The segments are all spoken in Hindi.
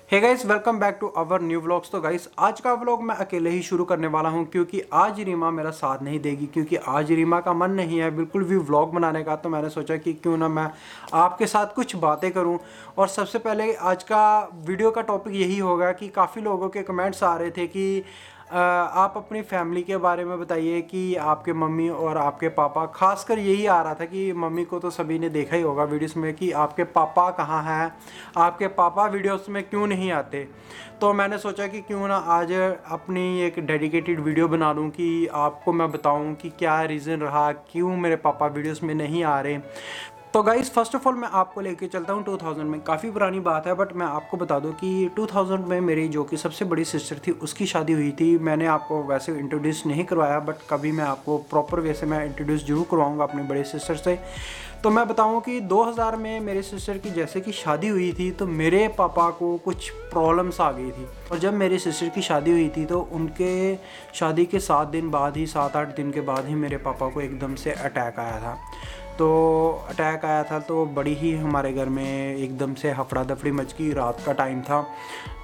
Hey guys, welcome back to our new vlogs. तो गाइस, आज का व्लॉग मैं अकेले ही शुरू करने वाला हूं क्योंकि आज रीमा मेरा साथ नहीं देगी, क्योंकि आज रीमा का मन नहीं है बिल्कुल भी व्लॉग बनाने का। तो मैंने सोचा कि क्यों ना मैं आपके साथ कुछ बातें करूं। और सबसे पहले आज का वीडियो का टॉपिक यही होगा कि काफ़ी लोगों के कमेंट्स आ रहे थे कि आप अपनी फैमिली के बारे में बताइए कि आपके मम्मी और आपके पापा, खासकर यही आ रहा था कि मम्मी को तो सभी ने देखा ही होगा वीडियोस में कि आपके पापा कहाँ हैं, आपके पापा वीडियोस में क्यों नहीं आते। तो मैंने सोचा कि क्यों ना आज अपनी एक डेडिकेटेड वीडियो बना लूँ कि आपको मैं बताऊँ कि क्या रीज़न रहा, क्यों मेरे पापा वीडियोस में नहीं आ रहे। तो गाइस, फर्स्ट ऑफ ऑल मैं आपको लेके चलता हूँ 2000 में। काफ़ी पुरानी बात है बट मैं आपको बता दूँ कि 2000 में मेरी जो कि सबसे बड़ी सिस्टर थी उसकी शादी हुई थी। मैंने आपको वैसे इंट्रोड्यूस नहीं करवाया बट कभी मैं आपको प्रॉपर वे से मैं इंट्रोड्यूस जरूर करवाऊँगा अपने बड़े सिस्टर से। तो मैं बताऊँ कि 2000 में मेरे सिस्टर की जैसे कि शादी हुई थी तो मेरे पापा को कुछ प्रॉब्लम्स आ गई थी। और जब मेरी सिस्टर की शादी हुई थी तो उनके शादी के 7 दिन बाद ही, 7-8 दिन के बाद ही मेरे पापा को एकदम से अटैक आया था। तो अटैक आया था तो बड़ी ही हमारे घर में एकदम से हफड़ा दफड़ी मच गई। रात का टाइम था।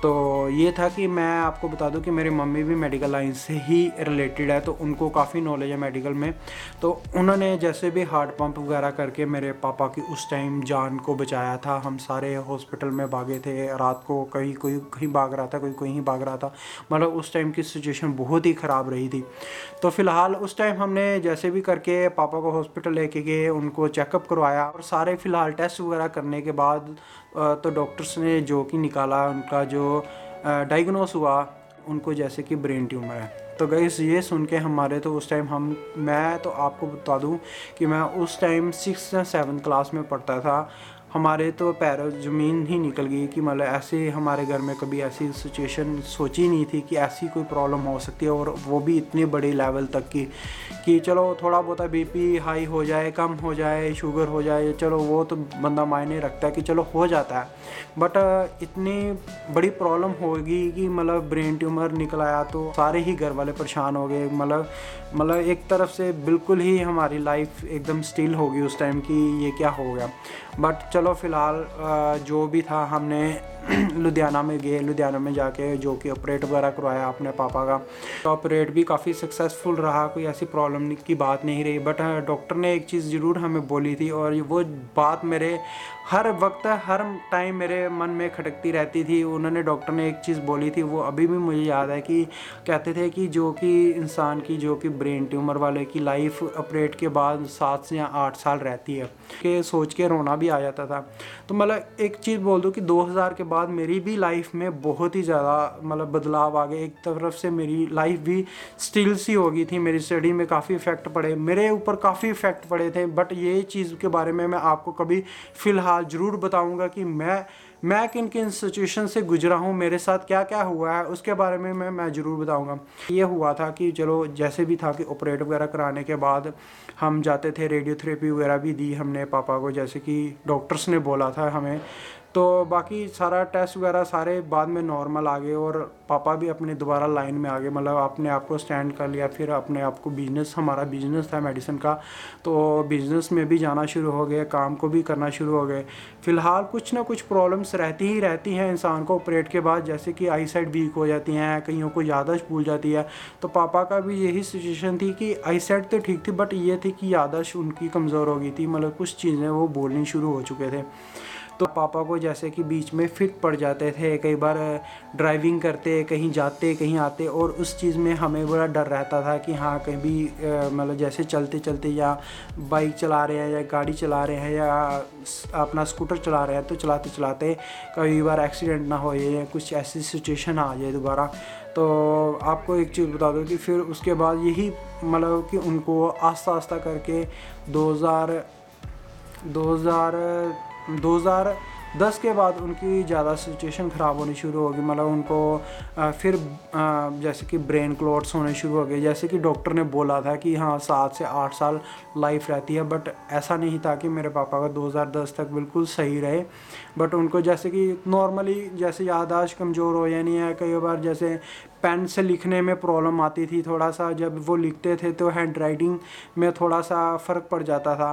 तो ये था कि मैं आपको बता दूं कि मेरी मम्मी भी मेडिकल लाइन से ही रिलेटेड है, तो उनको काफ़ी नॉलेज है मेडिकल में। तो उन्होंने जैसे भी हार्ट पंप वगैरह करके मेरे पापा की उस टाइम जान को बचाया था। हम सारे हॉस्पिटल में भागे थे रात को, कहीं कोई कहीं भाग रहा था, कोई कहीं भाग रहा था। मतलब उस टाइम की सिचुएशन बहुत ही ख़राब रही थी। तो फ़िलहाल उस टाइम हमने जैसे भी करके पापा को हॉस्पिटल लेके गए, उनको चेकअप करवाया और सारे फ़िलहाल टेस्ट वगैरह करने के बाद तो डॉक्टर्स ने जो कि निकाला, उनका जो डायग्नोस हुआ, उनको जैसे कि ब्रेन ट्यूमर है। तो गाइस, ये सुन के हमारे तो उस टाइम मैं तो आपको बता दूं कि मैं उस टाइम 6 या 7 क्लास में पढ़ता था। हमारे तो पैरों ज़मीन ही निकल गई कि मतलब ऐसे हमारे घर में कभी ऐसी सिचुएशन सोची नहीं थी कि ऐसी कोई प्रॉब्लम हो सकती है, और वो भी इतनी बड़ी लेवल तक की कि चलो थोड़ा बहुत बीपी हाई हो जाए, कम हो जाए, शुगर हो जाए, चलो वो तो बंदा मायने रखता है कि चलो हो जाता है। बट इतनी बड़ी प्रॉब्लम होगी कि मतलब ब्रेन ट्यूमर निकल आया तो सारे ही घर वाले परेशान हो गए। मतलब एक तरफ से बिल्कुल ही हमारी लाइफ एकदम स्टिल हो गई उस टाइम कि ये क्या हो गया। बट चलो फ़िलहाल जो भी था हमने लुधियाना में गए, लुधियाना में जाके जो कि ऑपरेट वगैरह करवाया अपने पापा का। तो ऑपरेट भी काफ़ी सक्सेसफुल रहा, कोई ऐसी प्रॉब्लम की बात नहीं रही। बट डॉक्टर ने एक चीज़ ज़रूर हमें बोली थी और वो बात मेरे हर वक्त हर टाइम मेरे मन में खटकती रहती थी। उन्होंने डॉक्टर ने एक चीज़ बोली थी, वो अभी भी मुझे याद है कि कहते थे कि जो कि इंसान की जो कि ब्रेन ट्यूमर वाले की लाइफ ऑपरेट के बाद 7 से या 8 साल रहती है। कि सोच के रोना भी आ जाता था। तो मतलब एक चीज़ बोल दूँ कि 2000 के बाद मेरी भी लाइफ में बहुत ही ज़्यादा मतलब बदलाव आ गए। एक तरफ से मेरी लाइफ भी स्टिल सी हो गई थी, मेरी स्टडी में काफ़ी इफ़ेक्ट पड़े, मेरे ऊपर काफ़ी इफ़ेक्ट पड़े थे। बट ये चीज़ के बारे में मैं आपको कभी फ़िलहाल ज़रूर बताऊंगा कि मैं किन किन सिचुएशन से गुजरा हूँ, मेरे साथ क्या क्या हुआ है, उसके बारे में मैं ज़रूर बताऊंगा। ये हुआ था कि चलो जैसे भी था कि ऑपरेट वगैरह कराने के बाद हम जाते थे, रेडियोथेरेपी वगैरह भी दी हमने पापा को जैसे कि डॉक्टर्स ने बोला था हमें। तो बाकी सारा टेस्ट वगैरह सारे बाद में नॉर्मल आ गए और पापा भी अपने दोबारा लाइन में आ गए, मतलब अपने आप को स्टैंड कर लिया। फिर अपने आप को बिजनेस, हमारा बिजनेस था मेडिसिन का, तो बिजनेस में भी जाना शुरू हो गए, काम को भी करना शुरू हो गए। फ़िलहाल कुछ ना कुछ प्रॉब्लम्स रहती ही रहती हैं इंसान को ऑपरेट के बाद, जैसे कि आई साइड वीक हो जाती हैं, कईयों को याददाश्त भूल जाती है। तो पापा का भी यही सिचुएशन थी कि आई साइड तो ठीक थी बट ये थी कि याददाश्त उनकी कमज़ोर हो गई थी, मतलब कुछ चीज़ें वो बोलनी शुरू हो चुके थे। तो पापा को जैसे कि बीच में फिट पड़ जाते थे, कई बार ड्राइविंग करते, कहीं जाते कहीं आते, और उस चीज़ में हमें बड़ा डर रहता था कि हाँ कहीं भी मतलब जैसे चलते चलते या बाइक चला रहे हैं या गाड़ी चला रहे हैं या अपना स्कूटर चला रहे हैं तो चलाते चलाते कई बार एक्सीडेंट ना हो या कुछ ऐसी सिचुएशन आ जाए दोबारा। तो आपको एक चीज़ बता दूँ कि फिर उसके बाद यही मतलब कि उनको आस्ता आस्ता करके 2010 के बाद उनकी ज़्यादा सिचुएशन ख़राब होनी शुरू होगी। मतलब उनको फिर जैसे कि ब्रेन क्लॉट्स होने शुरू हो गए। जैसे कि डॉक्टर ने बोला था कि हाँ 7 से 8 साल लाइफ रहती है, बट ऐसा नहीं था कि मेरे पापा का 2010 तक बिल्कुल सही रहे। बट उनको जैसे कि नॉर्मली जैसे याददाश्त कमज़ोर हो यानी है, कई बार जैसे पेन से लिखने में प्रॉब्लम आती थी, थोड़ा सा जब वो लिखते थे तो हैंड राइटिंग में थोड़ा सा फ़र्क पड़ जाता था।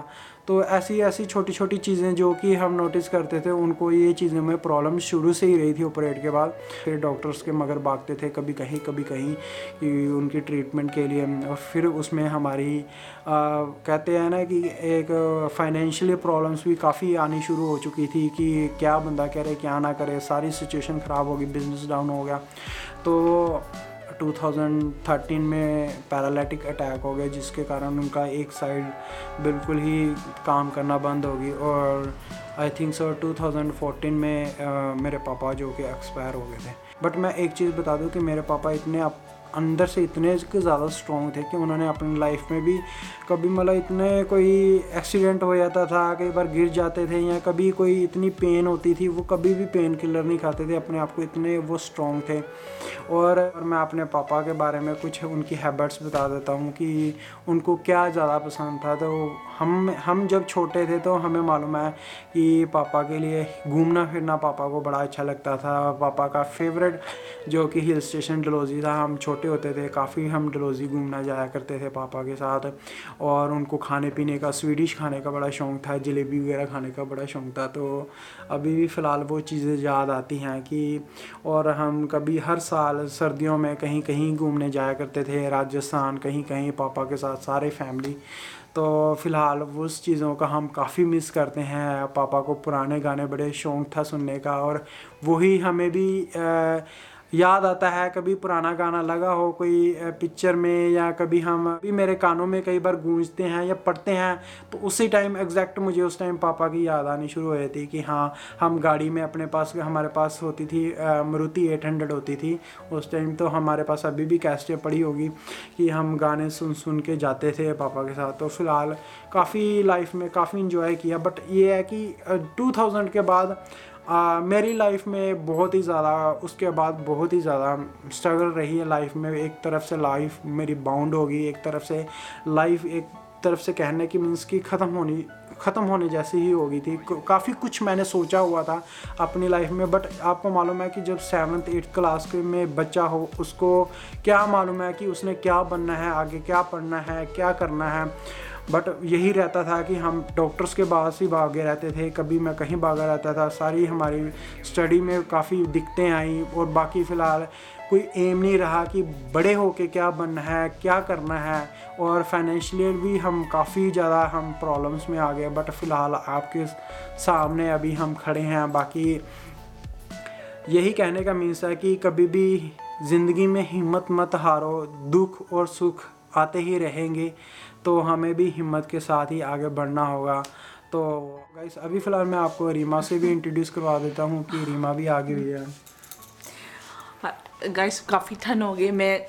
तो ऐसी ऐसी छोटी छोटी चीज़ें जो कि हम नोटिस करते थे, उनको ये चीज़ें में प्रॉब्लम शुरू से ही रही थी ऑपरेट के बाद। फिर डॉक्टर्स के मगर भागते थे कभी कहीं कि उनकी ट्रीटमेंट के लिए, और फिर उसमें हमारी कहते हैं ना कि एक फाइनेंशियली प्रॉब्लम्स भी काफ़ी आनी शुरू हो चुकी थी कि क्या बंदा करे क्या ना करे, सारी सिचुएशन ख़राब हो गई, बिज़नेस डाउन हो गया। तो 2013 में पैरालिटिक अटैक हो गया, जिसके कारण उनका एक साइड बिल्कुल ही काम करना बंद हो गई। और आई थिंक सो 2014 में मेरे पापा जो कि एक्सपायर हो गए थे। बट मैं एक चीज़ बता दूं कि मेरे पापा इतने अंदर से इतने ज़्यादा स्ट्रॉन्ग थे कि उन्होंने अपनी लाइफ में भी कभी मतलब इतने कोई एक्सीडेंट हो जाता था, कई बार गिर जाते थे, या कभी कोई इतनी पेन होती थी, वो कभी भी पेन किलर नहीं खाते थे, अपने आप को इतने वो स्ट्रॉन्ग थे। और मैं अपने पापा के बारे में कुछ उनकी हैबिट्स बता देता हूँ कि उनको क्या ज़्यादा पसंद था। तो हम जब छोटे थे तो हमें मालूम है कि पापा के लिए घूमना फिरना पापा को बड़ा अच्छा लगता था। पापा का फेवरेट जो कि हिल स्टेशन डलहौजी था। हम छोटे होते थे काफ़ी हम डलहौजी घूमना जाया करते थे पापा के साथ। और उनको खाने पीने का, स्वीडिश खाने का बड़ा शौक़ था, जलेबी वगैरह खाने का बड़ा शौक़ था। तो अभी भी फ़िलहाल वो चीज़ें याद आती हैं कि, और हम कभी हर साल सर्दियों में कहीं कहीं घूमने जाया करते थे, राजस्थान कहीं कहीं पापा के साथ सारे फैमिली। तो फ़िलहाल उस चीज़ों का हम काफ़ी मिस करते हैं। पापा को पुराने गाने बड़े शौक़ था सुनने का, और वही हमें भी याद आता है। कभी पुराना गाना लगा हो कोई पिक्चर में, या कभी हम भी मेरे कानों में कई बार गूंजते हैं या पढ़ते हैं, तो उसी टाइम एग्जैक्ट मुझे उस टाइम पापा की याद आनी शुरू हो जाती कि हाँ, हम गाड़ी में अपने पास, हमारे पास होती थी मारुति 800 होती थी उस टाइम। तो हमारे पास अभी भी कैसेटें पड़ी होगी कि हम गाने सुन सुन के जाते थे पापा के साथ। तो फ़िलहाल काफ़ी लाइफ में काफ़ी इंजॉय किया। बट ये है कि 2000 के बाद मेरी लाइफ में बहुत ही ज़्यादा, उसके बाद बहुत ही ज़्यादा स्ट्रगल रही है लाइफ में। एक तरफ से लाइफ मेरी बाउंड हो गई, एक तरफ से लाइफ, एक तरफ से कहने की मीन्स की ख़त्म होने जैसी ही हो गई थी। काफ़ी कुछ मैंने सोचा हुआ था अपनी लाइफ में, बट आपको मालूम है कि जब 7th 8th क्लास में बच्चा हो, उसको क्या मालूम है कि उसने क्या बनना है, आगे क्या पढ़ना है, क्या करना है। बट यही रहता था कि हम डॉक्टर्स के पास ही भागे रहते थे, कभी मैं कहीं भागा रहता था। सारी हमारी स्टडी में काफ़ी दिक्कतें आई, और बाकी फ़िलहाल कोई एम नहीं रहा कि बड़े होके क्या बनना है, क्या करना है। और फाइनेंशियली भी हम काफ़ी ज़्यादा हम प्रॉब्लम्स में आ गए। बट फ़िलहाल आपके सामने अभी हम खड़े हैं। बाकी यही कहने का मीन्स है कि कभी भी ज़िंदगी में हिम्मत मत हारो, दुख और सुख आते ही रहेंगे, तो हमें भी हिम्मत के साथ ही आगे बढ़ना होगा। तो गाइस, अभी फ़िलहाल मैं आपको रीमा से भी इंट्रोड्यूस करवा देता हूँ कि रीमा भी आ गई हुई है। गाइस, काफ़ी ठंड हो गई, मैं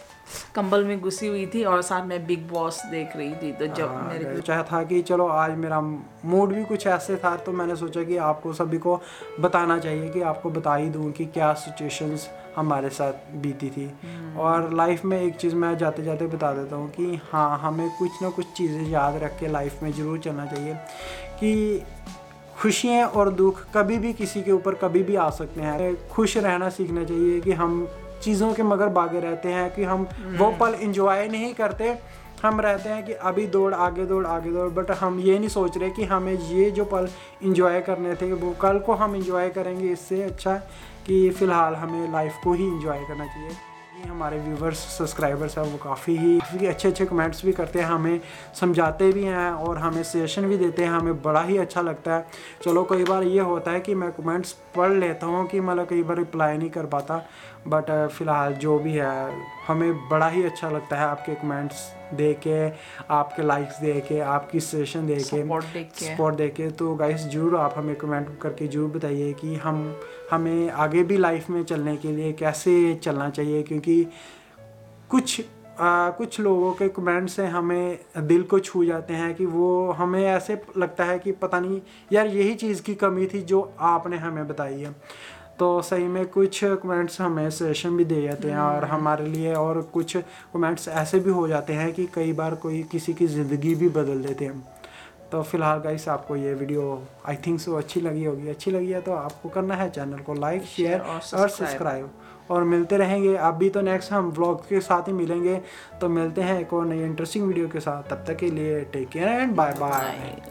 कंबल में घुसी हुई थी और साथ में बिग बॉस देख रही थी। तो जब मेरे चाहा था कि चलो आज मेरा मूड भी कुछ ऐसे था, तो मैंने सोचा कि आपको सभी को बताना चाहिए, कि आपको बता ही दूँ कि क्या सिचुएशंस हमारे साथ बीती थी। और लाइफ में एक चीज़ मैं जाते जाते बता देता हूँ कि हाँ, हमें कुछ ना कुछ चीज़ें याद रख के लाइफ में ज़रूर चलना चाहिए कि खुशियाँ और दुख कभी भी किसी के ऊपर कभी भी आ सकते हैं। खुश रहना सीखना चाहिए कि हम चीज़ों के मगर भागे रहते हैं, कि हम वो पल इंजॉय नहीं करते। हम रहते हैं कि अभी दौड़ आगे दौड़ आगे दौड़, बट हम ये नहीं सोच रहे कि हमें ये जो पल इंजॉय करने थे वो कल को हम इंजॉय करेंगे। इससे अच्छा कि फ़िलहाल हमें लाइफ को ही इंजॉय करना चाहिए। हमारे व्यूवर्स सब्सक्राइबर्स हैं वो काफ़ी अच्छे कमेंट्स भी करते हैं, हमें समझाते भी हैं और हमें सजेशन भी देते हैं, हमें बड़ा ही अच्छा लगता है। चलो कई बार ये होता है कि मैं कमेंट्स पढ़ लेता हूँ कि मतलब कई बार रिप्लाई नहीं कर पाता, बट फ़िलहाल जो भी है हमें बड़ा ही अच्छा लगता है आपके कमेंट्स देख के, आपके लाइक्स देख के, आपकी सजेशन देख के, सपोर्ट देख के। तो गाइस ज़रूर आप हमें कमेंट करके ज़रूर बताइए कि हमें आगे भी लाइफ में चलने के लिए कैसे चलना चाहिए, क्योंकि कुछ लोगों के कमेंट्स से हमें दिल को छू जाते हैं कि वो हमें ऐसे लगता है कि पता नहीं यार यही चीज़ की कमी थी जो आपने हमें बताई है। तो सही में कुछ कमेंट्स हमें सजेशन भी दे जाते हैं और हमारे लिए, और कुछ कमेंट्स ऐसे भी हो जाते हैं कि कई बार कोई किसी की ज़िंदगी भी बदल देते हैं। तो फिलहाल गाइस, आपको ये वीडियो आई थिंक सो अच्छी लगी होगी। अच्छी लगी है तो आपको करना है चैनल को लाइक, शेयर और सब्सक्राइब, और मिलते रहेंगे। अभी तो नेक्स्ट हम व्लॉग के साथ ही मिलेंगे, तो मिलते हैं एक और नई इंटरेस्टिंग वीडियो के साथ। तब तक के लिए take care and bye bye.